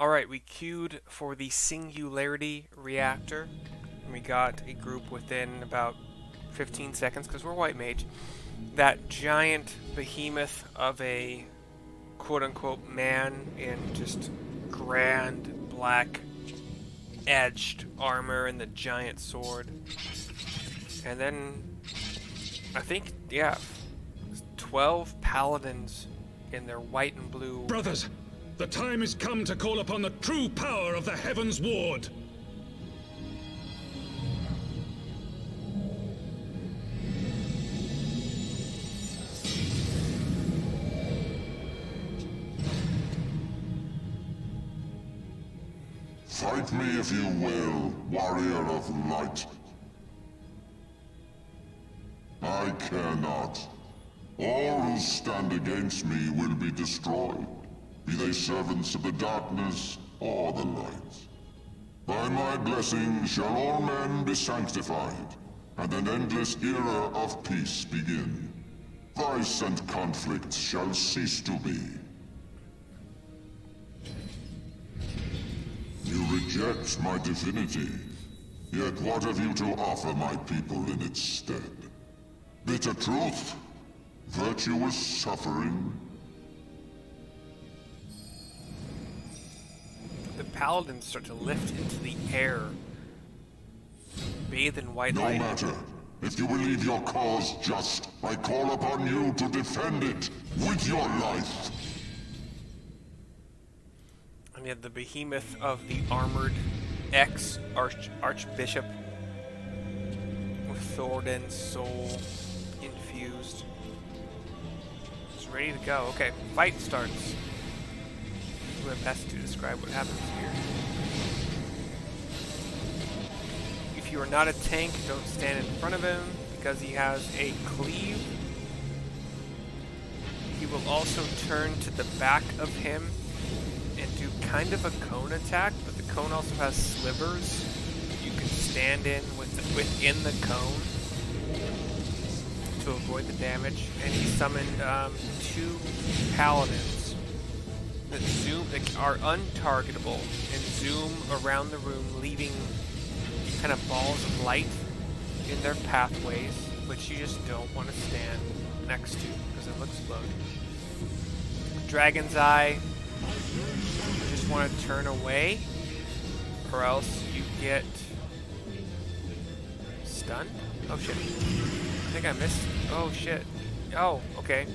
Alright, we queued for the Singularity Reactor. And we got a group within about 15 seconds, because we're white mage. That giant behemoth of a quote-unquote man in just grand black edged armor and the giant sword. And then, I think, yeah, 12 paladins in their white and blue. Brothers, the time has come to call upon the true power of the Heavensward. Fight me if you will, warrior of light. I care not. All who stand against me will be destroyed, be they servants of the darkness or the light. By my blessing shall all men be sanctified, and an endless era of peace begin. Vice and conflict shall cease to be. You reject my divinity, yet what have you to offer my people in its stead? Bitter truth? Virtuous suffering? The paladins start to lift into the air, bathed in white light. No matter. If you believe your cause just, I call upon you to defend it with your life. And yet the behemoth of the armored Archbishop with Thordan's soul infused. It's ready to go. Okay, fight starts. Do my best to describe what happens here. If you are not a tank, don't stand in front of him because he has a cleave. He will also turn to the back of him and do kind of a cone attack, but the cone also has slivers you can stand in within the cone to avoid the damage. And he summoned two paladins that are untargetable and zoom around the room, leaving kind of balls of light in their pathways, which you just don't want to stand next to because it will explode. Dragon's Eye. You just want to turn away, or else you get stunned. Oh shit! I think I missed. Oh shit! Oh, okay.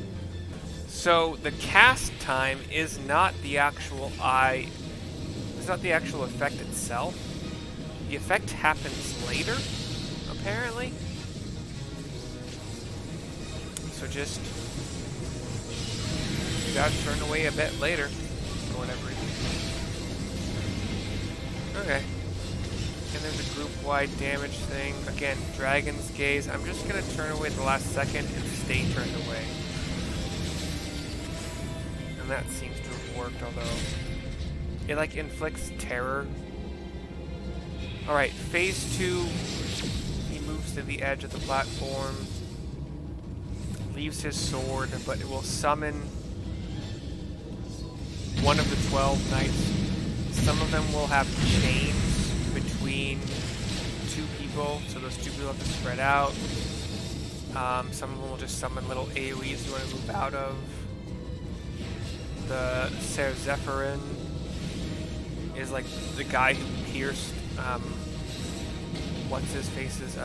So the cast time is not the actual eye. It's not the actual effect itself. The effect happens later, apparently. So just you gotta turn away a bit later. For whatever reason. Okay. And there's a group-wide damage thing. Again, Dragon's Gaze. I'm just gonna turn away at the last second and stay turned away. And that seems to have worked, although it like inflicts terror. Alright, phase 2. He moves to the edge of the platform. Leaves his sword, but it will summon one of the 12 knights. Some of them will have chains between two people, so those two people have to spread out. Some of them will just summon little AoEs you want to move out of. The Ser Zephyrin is like the guy who pierced what's his face's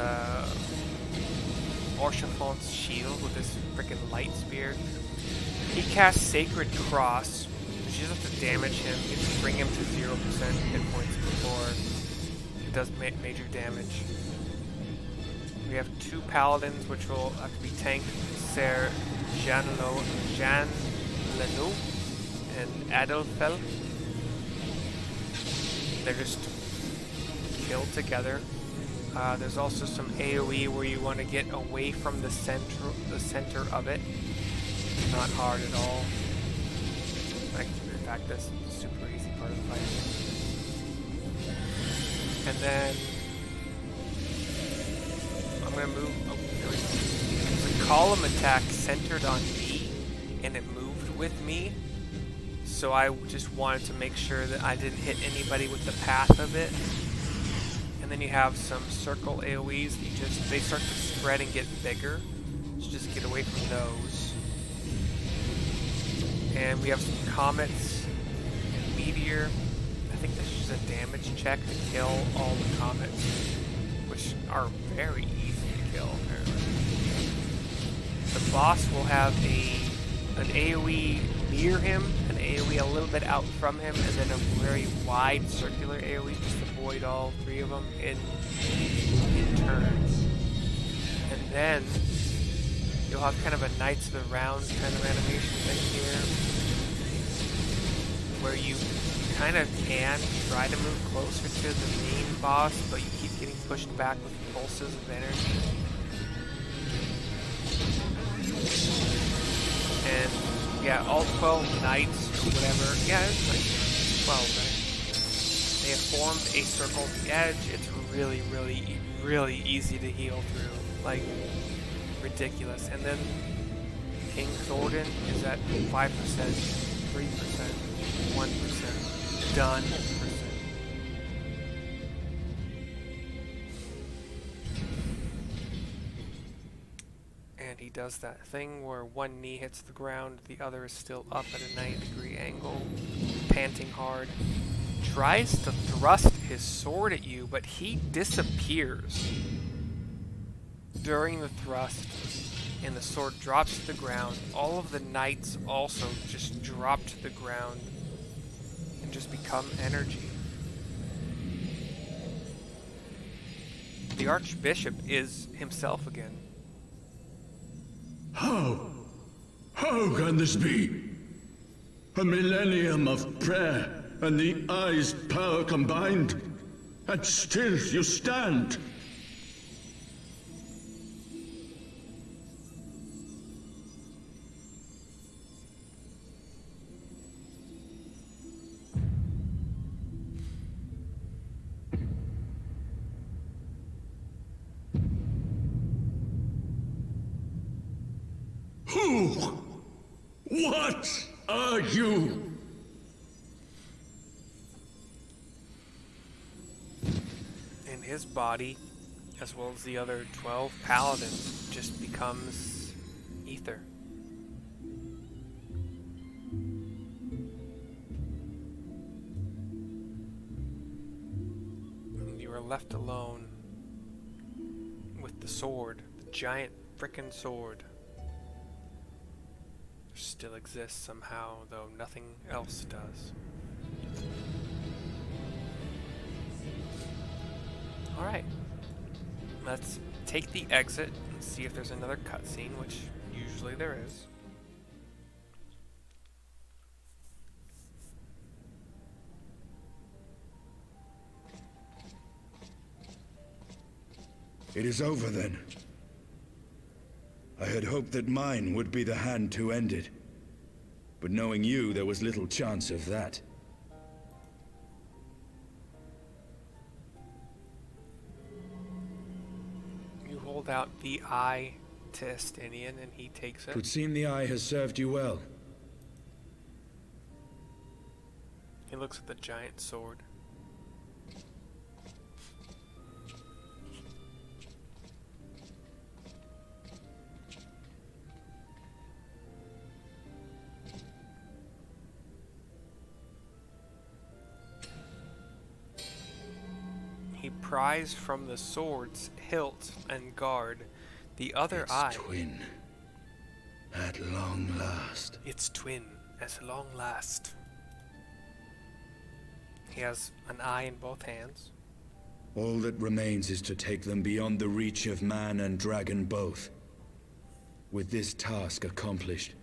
Orchafont's shield with this freaking light spear. He casts Sacred Cross. You just have to damage him. You have to bring him to 0% hit points before it does major damage. We have two paladins, which will have to be tanked. Ser Jean Leno and Adolfel. They're just killed together. There's also some AoE where you want to get away from the center of it. Not hard at all. In fact, that's the super easy part of the fight. And then I'm gonna move. Oh, there we go. The column attack centered on me, and it moved with me. so I just wanted to make sure that I didn't hit anybody with the path of it. And then you have some circle AoEs that they start to spread and get bigger. So just get away from those. And we have some comets and meteor. I think this is a damage check to kill all the comets, which are very easy to kill apparently. The boss will have an AoE near him, an AoE a little bit out from him, and then a very wide circular AoE just to avoid all three of them in turns. And then you'll have kind of a Knights of the Round kind of animation thing here, where you kind of can try to move closer to the main boss, but you keep getting pushed back with pulses of energy. And yeah, all 12 knights or whatever, yeah, it's like 12, right? They have formed a circle at the edge. It's really, really, really easy to heal through, like ridiculous. And then King Thorin is at 5%, 3%, 1%, done. And he does that thing where one knee hits the ground, the other is still up at a 90-degree angle, panting hard. Tries to thrust his sword at you, but he disappears during the thrust, and the sword drops to the ground. All of the knights also just drop to the ground and just become energy. The Archbishop is himself again. How can this be? A millennium of prayer and the Eye's power combined, and still you stand. Who? What are you? And his body, as well as the other 12 paladins, just becomes ether. And you are left alone with the sword, the giant frickin' sword. Still exists somehow, though nothing else does. Alright, let's take the exit and see if there's another cutscene, which usually there is. It is over then. I had hoped that mine would be the hand to end it. But knowing you, there was little chance of that. You hold out the eye to Estinian and he takes it. Would seem the eye has served you well. He looks at the giant sword. He pries from the sword's hilt and guard the other eye. Its twin. At long last. Its twin, at long last. He has an eye in both hands. All that remains is to take them beyond the reach of man and dragon both. With this task accomplished,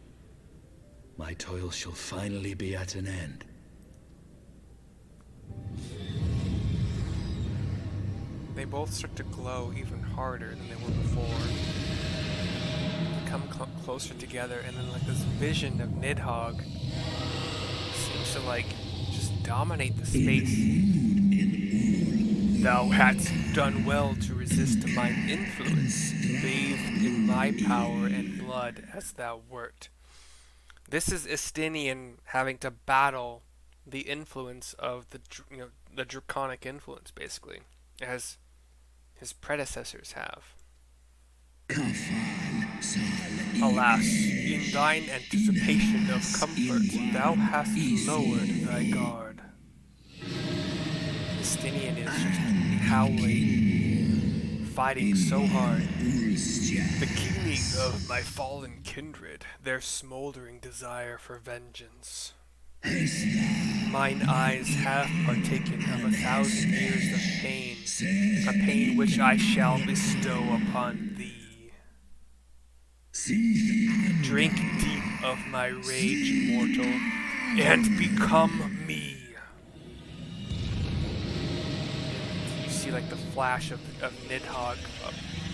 my toil shall finally be at an end. They both start to glow even harder than they were before. They come closer together, and then like this vision of Nidhogg seems to like just dominate the space. Thou hadst done well to resist mine influence, bathed in my power and blood as thou wert. This is Estinian having to battle the influence of the draconic influence, basically, as his predecessors have. Alas, in thine anticipation of comfort, thou hast lowered thy guard. Estinian is just howling, fighting so hard. The killing of my fallen kindred, their smoldering desire for vengeance. Mine eyes have partaken of 1,000 years of pain, a pain which I shall bestow upon thee. Drink deep of my rage, mortal, and become me. You see like the flash of Nidhogg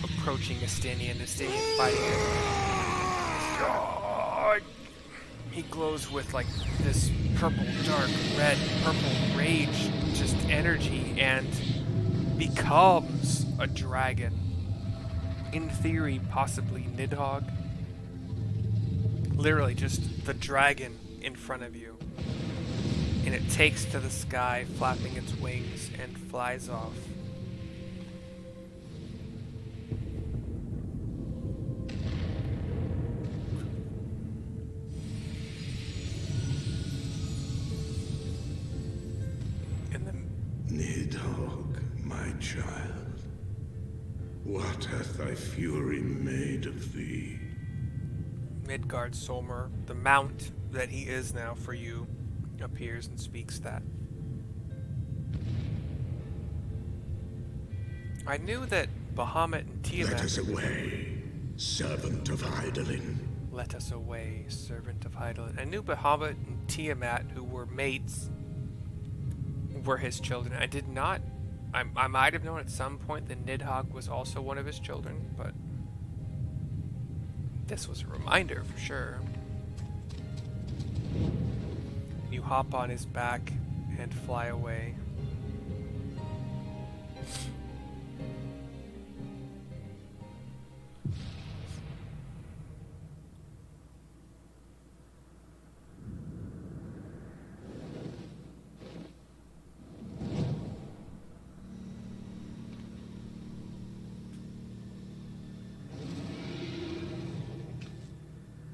approaching Estinian fighting it. He glows with like this purple, dark, red, purple rage, just energy, and becomes a dragon. In theory, possibly Nidhogg. Literally just the dragon in front of you. And it takes to the sky, flapping its wings, and flies off. Nidhogg, my child, what hath thy fury made of thee? Midgard Solmer, the mount that he is now for you, appears and speaks that. I knew that Bahamut and Tiamat... Let us away, servant of Hydaelyn. Let us away, servant of Hydaelyn. I knew Bahamut and Tiamat, who were mates, were his children. I did not... I might have known at some point that Nidhogg was also one of his children, but... this was a reminder for sure. You hop on his back and fly away.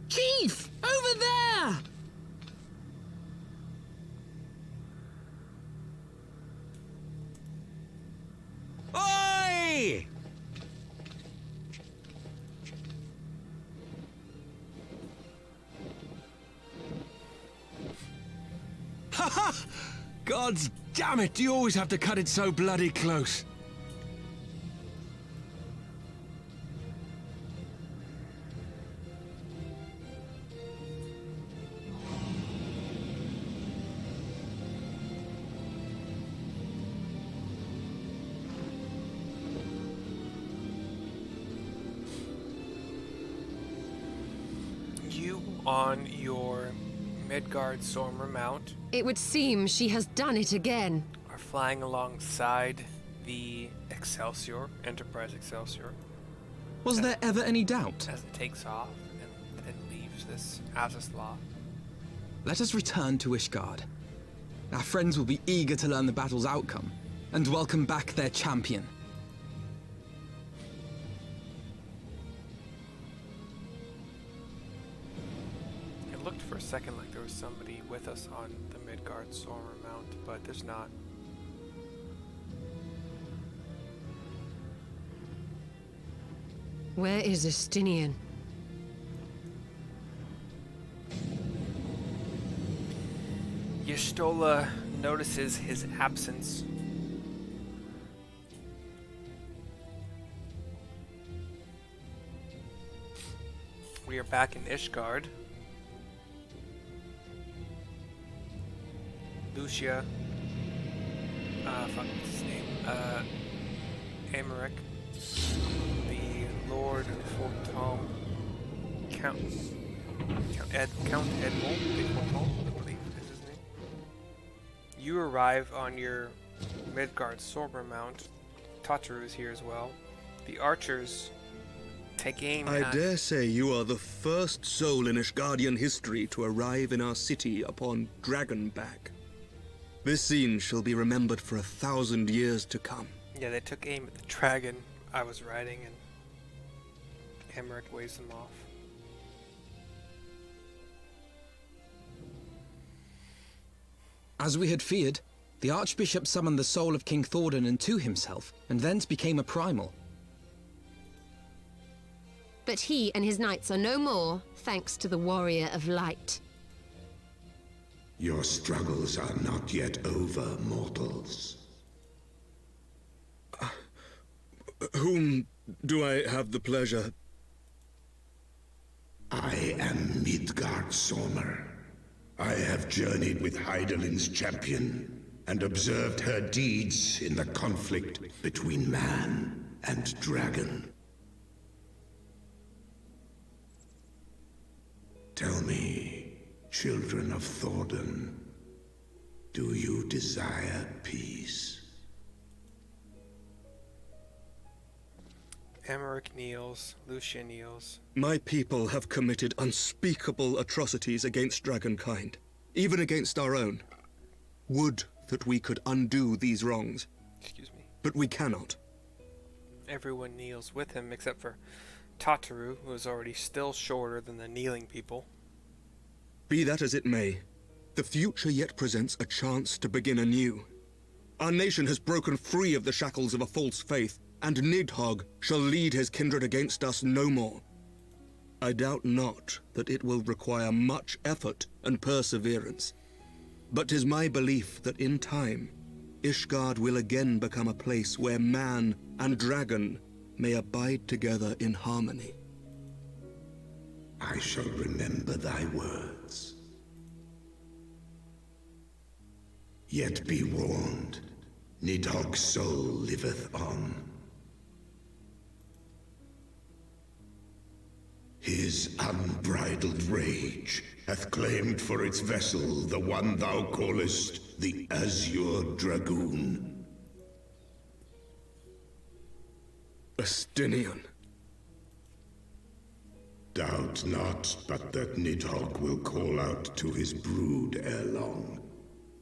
Chief! Over there! Oi! Haha! Gods damn it, do you always have to cut it so bloody close? On your Midgard Sormer mount. It would seem she has done it again. Are flying alongside the Excelsior, Enterprise Excelsior. Was there ever any doubt? As it takes off and then leaves this Azislaw. Let us return to Ishgard. Our friends will be eager to learn the battle's outcome and welcome back their champion. It looked for a second like there was somebody with us on the Midgard Sormer mount, but there's not. Where is Estinian? Y'shtola notices his absence. We are back in Ishgard. Lucia. Fuck, what's his name? Amaric. The Lord Fortom. Count Edmond de Fortom, I believe is his name. You arrive on your Midgard Sorber mount. Tataru is here as well. The archers Take aim I at... dare say you are the first soul in Ishgardian history to arrive in our city upon Dragonback. This scene shall be remembered for 1,000 years to come. Yeah, they took aim at the dragon I was riding, and Emmerich waves them off. As we had feared, the Archbishop summoned the soul of King Thordan into himself, and thence became a primal. But he and his knights are no more, thanks to the Warrior of Light. Your struggles are not yet over, mortals. Whom do I have the pleasure? I am Midgard Sommer. I have journeyed with Hydaelyn's champion and observed her deeds in the conflict between man and dragon. Tell me, children of Thordan, do you desire peace? Emmerich kneels, Lucia kneels. My people have committed unspeakable atrocities against dragonkind, even against our own. Would that we could undo these wrongs. Excuse me. But we cannot. Everyone kneels with him except for Tataru, who is already still shorter than the kneeling people. Be that as it may, the future yet presents a chance to begin anew. Our nation has broken free of the shackles of a false faith, and Nidhogg shall lead his kindred against us no more. I doubt not that it will require much effort and perseverance. But 'tis my belief that in time, Ishgard will again become a place where man and dragon may abide together in harmony. I shall remember thy words. Yet be warned, Nidhogg's soul liveth on. His unbridled rage hath claimed for its vessel the one thou callest the Azure Dragoon. Estinian. Doubt not but that Nidhogg will call out to his brood ere long,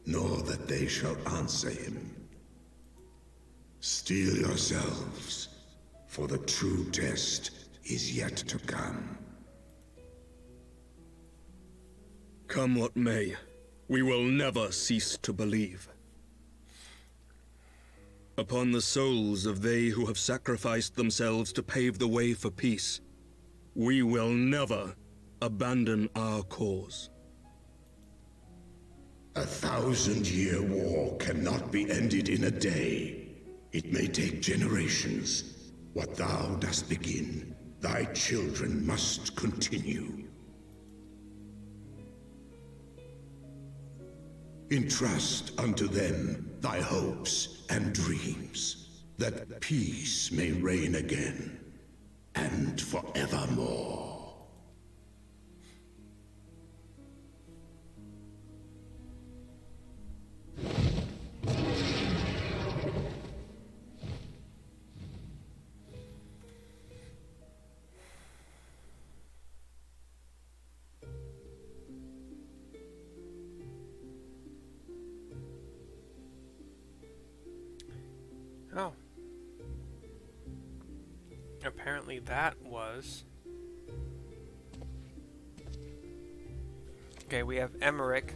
nor that they shall answer him. Steel yourselves, for the true test is yet to come. Come what may, we will never cease to believe. Upon the souls of they who have sacrificed themselves to pave the way for peace, we will never abandon our cause. 1,000-year war cannot be ended in a day. It may take generations. What thou dost begin, thy children must continue. Entrust unto them thy hopes and dreams, that peace may reign again, and forevermore. Oh. Apparently that was... Okay, we have Emmerich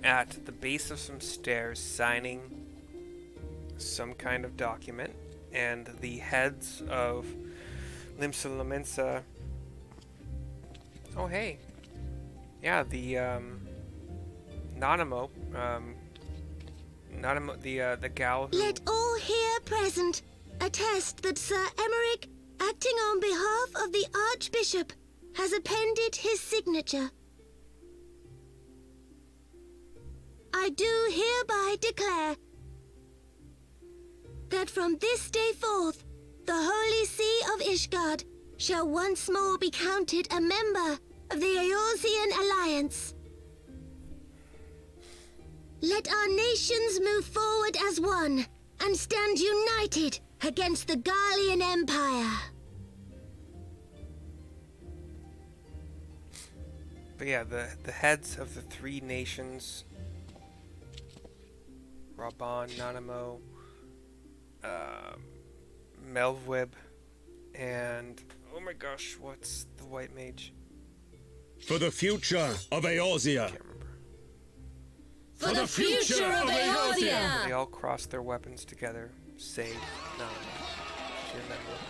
at the base of some stairs signing some kind of document, and the heads of Limsa Lamensa... Oh, hey. Yeah, the, Nanamo, the gal who... Let all here present attest that Sir Emmerich, acting on behalf of the Archbishop, has appended his signature. I do hereby declare that from this day forth, the Holy See of Ishgard shall once more be counted a member of the Eorzean Alliance. Let our nations move forward as one and stand united against the Garlean Empire. But yeah, the heads of the three nations, Raban, Nanamo, Melvweb, and oh my gosh, what's the white mage? For the future of Eorzea. Can't remember. For the future of Eorzea! They all crossed their weapons together. Save Nanamo. She remembered.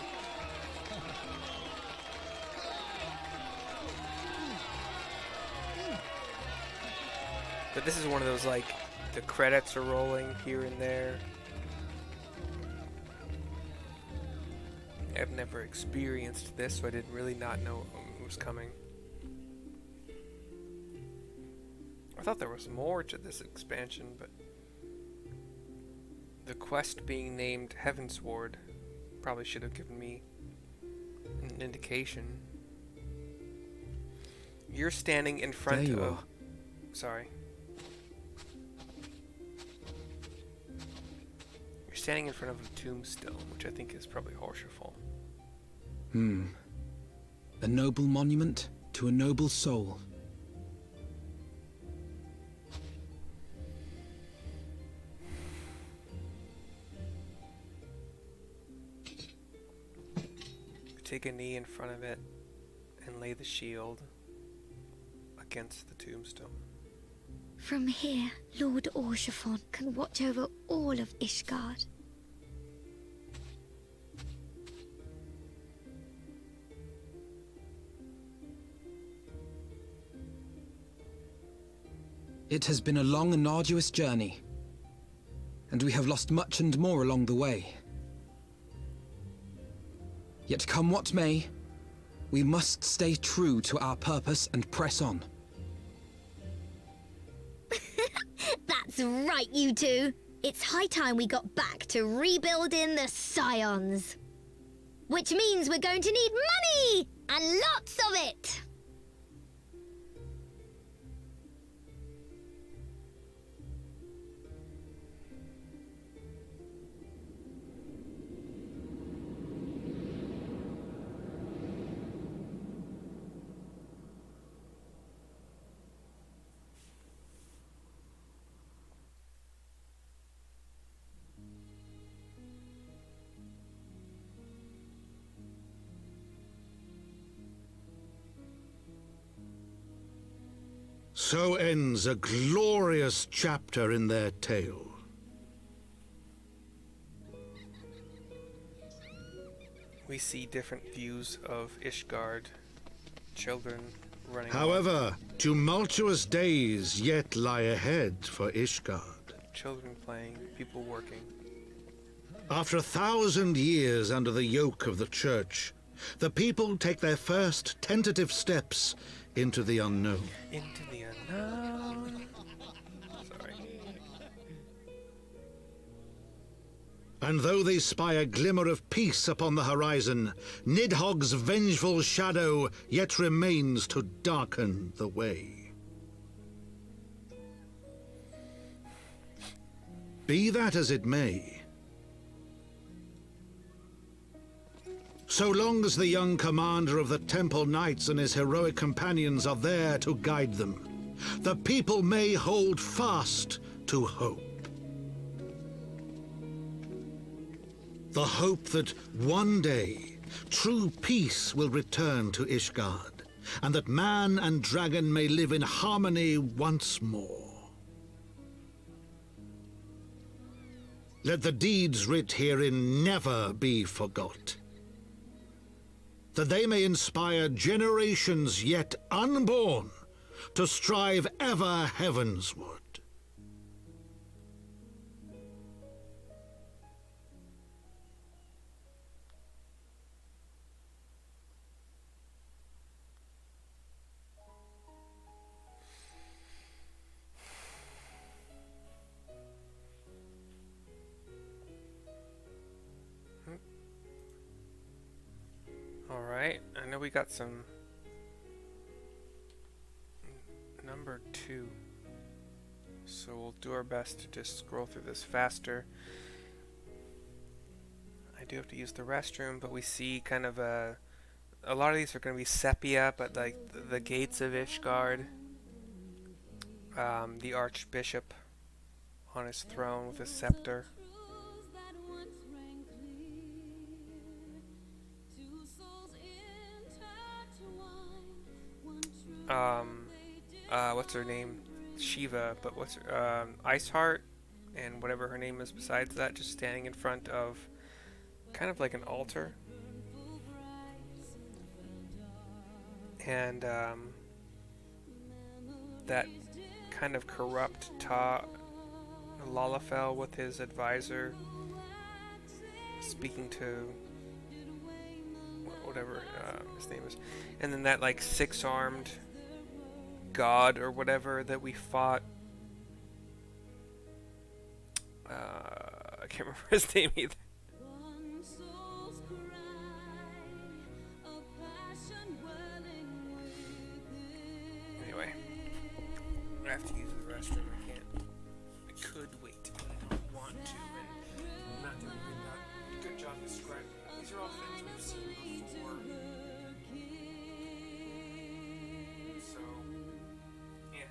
But this is one of those, like, the credits are rolling here and there. I've never experienced this, so I didn't really not know who was coming. I thought there was more to this expansion, but the quest being named Heavensward probably should have given me an indication. You're standing in front There you of... are. Sorry. You're standing in front of a tombstone, which I think is probably Horshafall. A noble monument to a noble soul. Take a knee in front of it and lay the shield against the tombstone. From here, Lord Orshafon can watch over all of Ishgard. It has been a long and arduous journey, and we have lost much and more along the way. Yet come what may, we must stay true to our purpose and press on. That's right, you two. It's high time we got back to rebuilding the Scions. Which means we're going to need money! And lots of it! So ends a glorious chapter in their tale. We see different views of Ishgard, children running However, tumultuous days yet lie ahead for Ishgard. along, children playing, people working. After 1,000 years under the yoke of the Church, the people take their first tentative steps into the unknown. Into the unknown. Sorry. And though they spy a glimmer of peace upon the horizon, Nidhogg's vengeful shadow yet remains to darken the way. Be that as it may, so long as the young commander of the Temple Knights and his heroic companions are there to guide them, the people may hold fast to hope. The hope that one day true peace will return to Ishgard, and that man and dragon may live in harmony once more. Let the deeds writ herein never be forgot, that they may inspire generations yet unborn to strive ever heavensward. Alright, I know we got some number 2, so we'll do our best to just scroll through this faster. I do have to use the restroom, but we see kind of a a lot of these are going to be sepia, but like the gates of Ishgard, the Archbishop on his throne with a scepter. What's her name? Shiva, but what's her, Iceheart, and whatever her name is besides that, just standing in front of kind of like an altar. And that kind of corrupt Lalafell with his advisor speaking to whatever his name is. And then that like six-armed god or whatever that we fought. I can't remember his name either. Anyway, I have to use the restroom. I can't. I could wait, but I don't want to. And I'm not doing a good job describing it. These are all things we've seen before. So, yeah.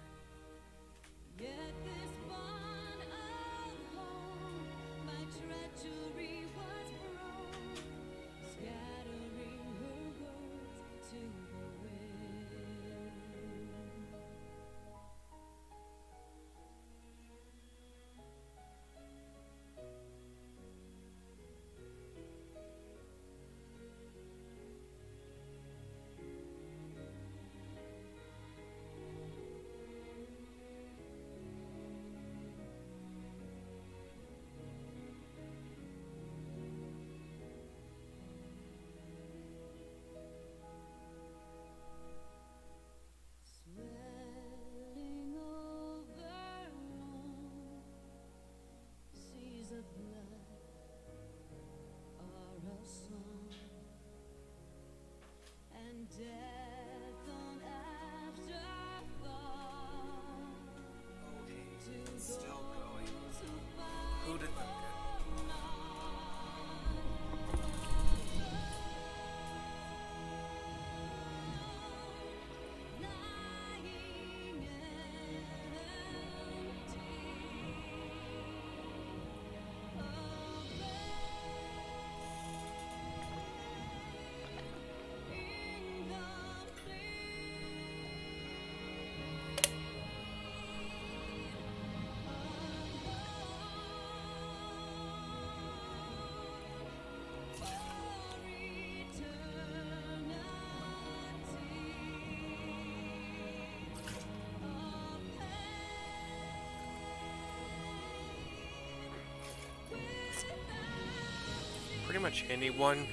Pretty much anyone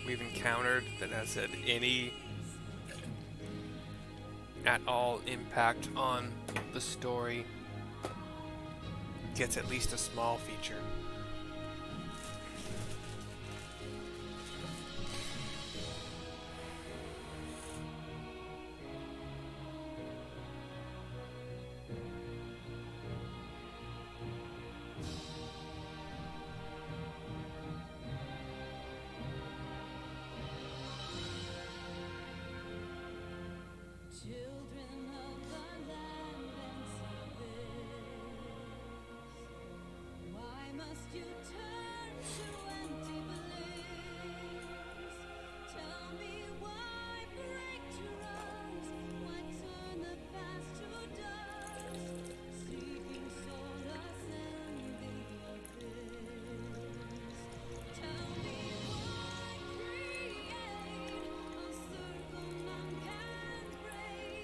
we've encountered that has had any at all impact on the story gets at least a small feature.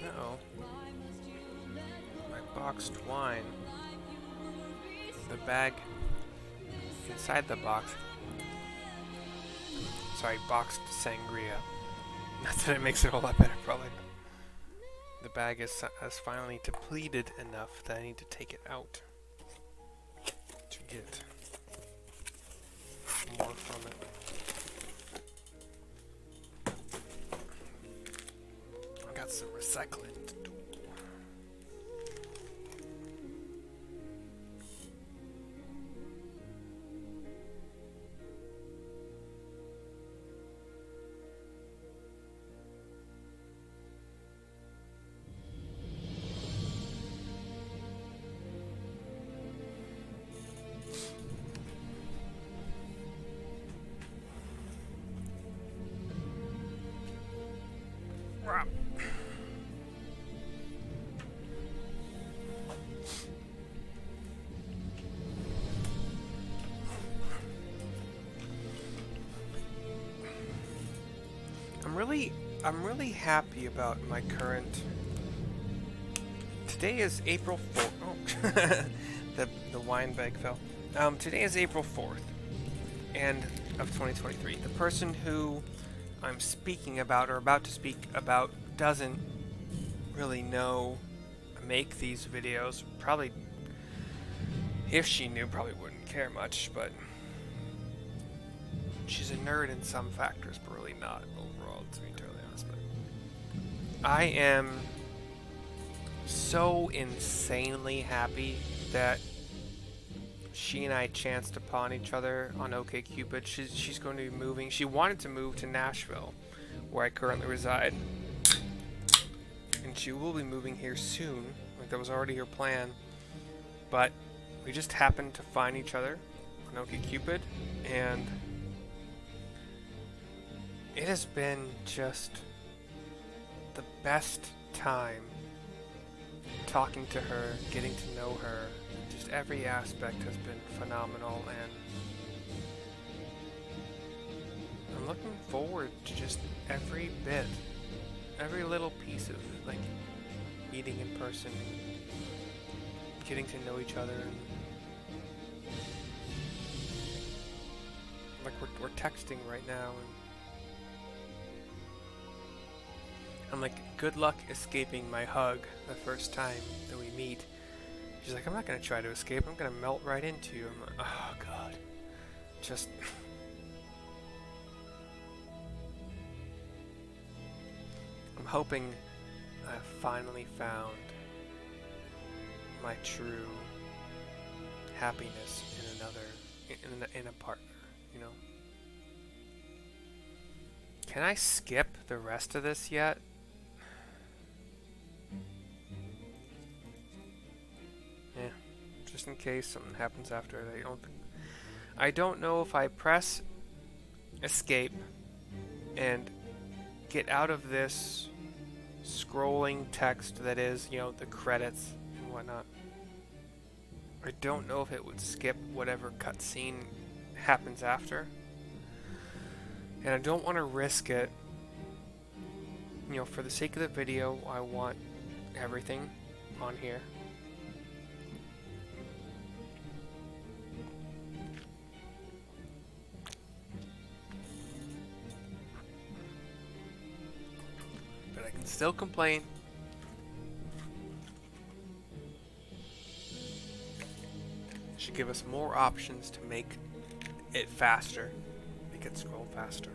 Uh-oh. My boxed wine. The bag inside the box. Sorry, boxed sangria. Not that it makes it a whole lot better, probably. The bag has finally depleted enough that I need to take it out to get more from it. I got some recycling to do. I'm really happy about my current. Today is April 4th. Oh, the wine bag fell. Today is April 4th, and of 2023. The person who I'm speaking about or about to speak about doesn't really know make these videos. Probably, if she knew, probably wouldn't care much, but she's a nerd in some factors, but really not overall, to be totally honest. But I am so insanely happy that she and I chanced upon each other on OkCupid. She's going to be moving. She wanted to move to Nashville, where I currently reside. And she will be moving here soon. Like, that was already her plan. But we just happened to find each other on OkCupid, and it has been just the best time talking to her, getting to know her. Just every aspect has been phenomenal, and I'm looking forward to just every bit, every little piece of, like, meeting in person, getting to know each other, and like we're texting right now, and I'm like, good luck escaping my hug the first time that we meet. She's like, I'm not gonna try to escape, I'm gonna melt right into you. I'm like, oh god. Just I'm hoping I've finally found my true happiness in another, in a partner, you know? Can I skip the rest of this yet? Yeah, just in case something happens after it. I don't know if I press escape and get out of this scrolling text that is, you know, the credits and whatnot. I don't know if it would skip whatever cutscene happens after. And I don't want to risk it. You know, for the sake of the video, I want everything on here. But I can still complain. Should give us more options to make it faster. Make it scroll faster.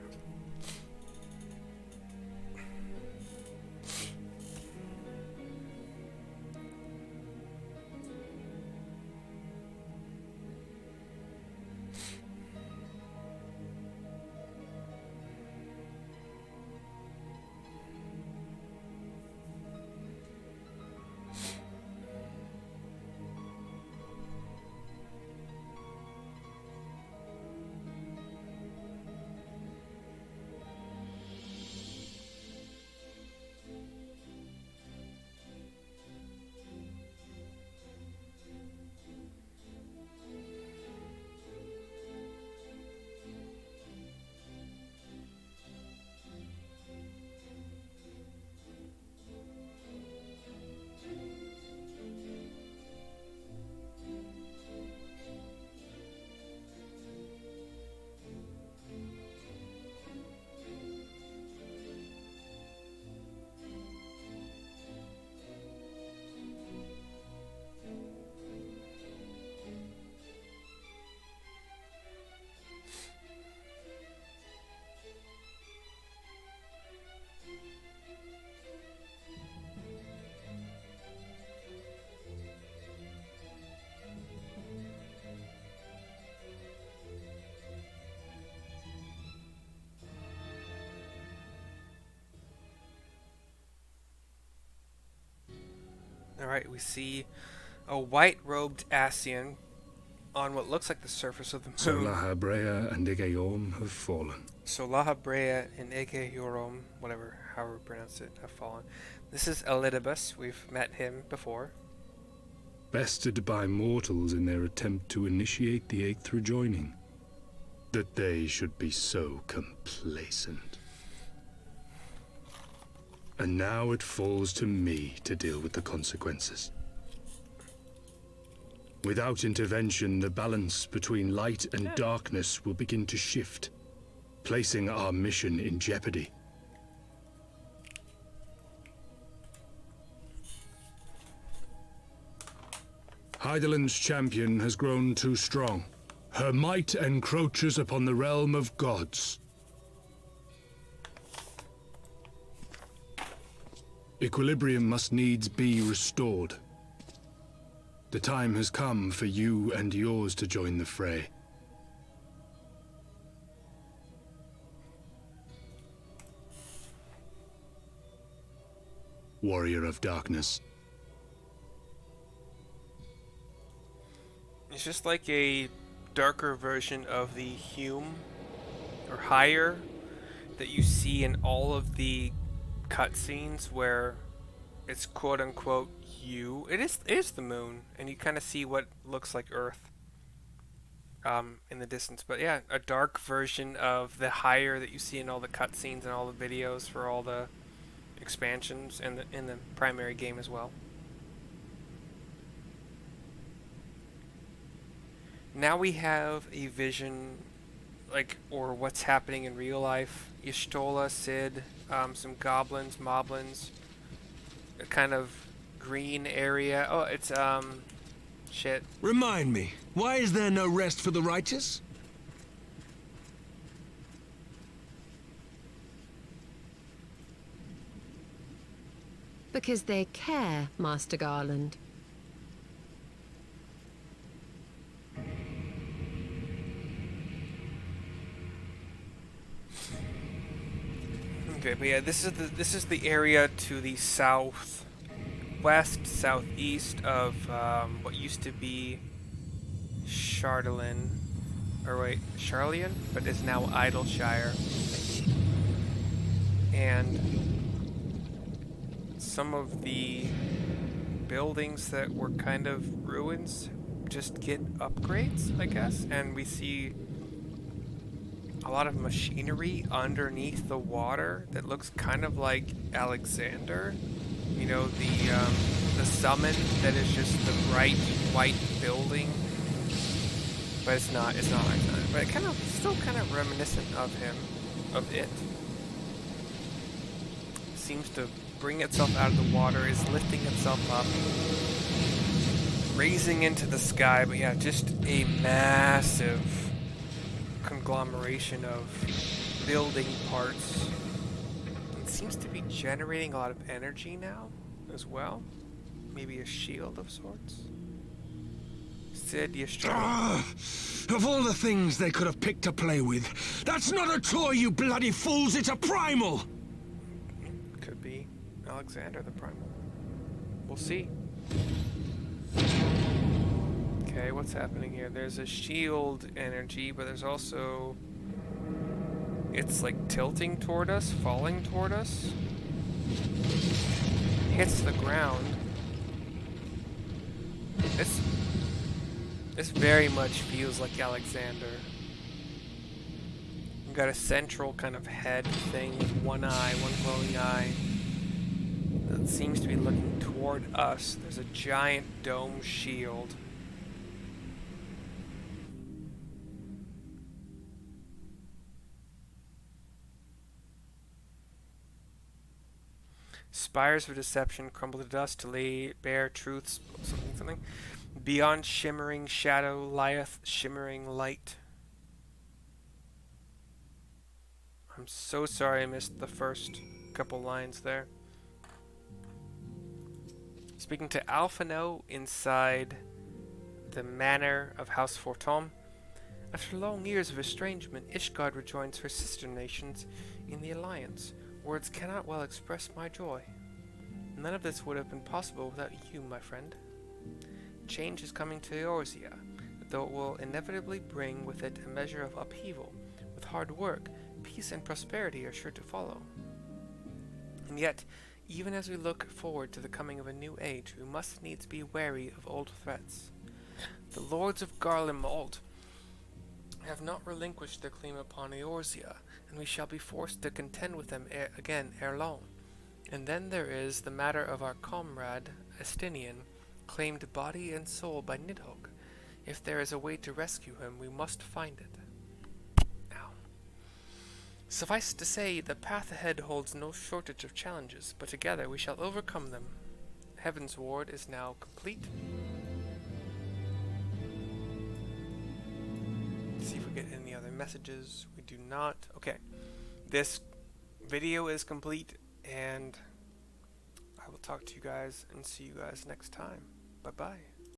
Alright, we see a white-robed Ascian on what looks like the surface of the moon. Solaha Brea and Igaeorm have fallen. Solaha Brea and Igaeorm, whatever, however we pronounce it, have fallen. This is Elidibus. We've met him before. Bested by mortals in their attempt to initiate the Eighth Rejoining. That they should be so complacent. And now it falls to me to deal with the consequences. Without intervention, the balance between light and darkness will begin to shift, placing our mission in jeopardy. Heidelind's champion has grown too strong. Her might encroaches upon the realm of gods. Equilibrium must needs be restored. The time has come for you and yours to join the fray. Warrior of Darkness. It's just like a darker version of the Hume, or higher, that you see in all of the cutscenes where it's quote-unquote you. It is the moon, and you kind of see what looks like Earth in the distance. But yeah, a dark version of the higher that you see in all the cutscenes and all the videos for all the expansions and in the primary game as well. Now we have a vision, like, or what's happening in real life. Y'shtola, Cid, some goblins, moblins, a kind of green area. Oh, it's, shit. Remind me, why is there no rest for the righteous? Because they care, Master Garland. Okay, but yeah, this is the area to the southwest, southeast of what used to be Charlien, but is now Idleshire, and some of the buildings that were kind of ruins just get upgrades, I guess, and we see a lot of machinery underneath the water that looks kind of like Alexander. You know, the summon that is just the bright white building, but it's not like that. But it still kind of reminiscent of him, of it. Seems to bring itself out of the water, is lifting itself up, raising into the sky. But yeah, just a massive conglomeration of building parts. It seems to be generating a lot of energy now as well. Maybe a shield of sorts. Cid, Y'shtola. Of all the things they could have picked to play with, that's not a toy, you bloody fools, it's a primal! Could be Alexander the Primal. We'll see. Okay, what's happening here? There's a shield energy, but there's also... It's like tilting toward us, falling toward us. Hits the ground. This very much feels like Alexander. We've got a central kind of head thing with one eye, one glowing eye. That seems to be looking toward us. There's a giant dome shield. Spires of deception crumble to dust to lay bare truths, something. Beyond shimmering shadow lieth shimmering light. I'm so sorry I missed the first couple lines there. Speaking to Alphino inside the manor of House Fortom. After long years of estrangement, Ishgard rejoins her sister nations in the Alliance. Words cannot well express my joy. None of this would have been possible without you, my friend. Change is coming to Eorzea, though it will inevitably bring with it a measure of upheaval. With hard work, peace and prosperity are sure to follow. And yet, even as we look forward to the coming of a new age, we must needs be wary of old threats. The lords of Garlemald have not relinquished their claim upon Eorzea, and we shall be forced to contend with them again ere long. And then there is the matter of our comrade, Estinian, claimed body and soul by Nidhogg. If there is a way to rescue him, we must find it. Now, suffice to say, the path ahead holds no shortage of challenges, but together we shall overcome them. Heavensward is now complete. Let's see if we get any other messages. We do not. Okay. This video is complete, and I will talk to you guys and see you guys next time. Bye-bye.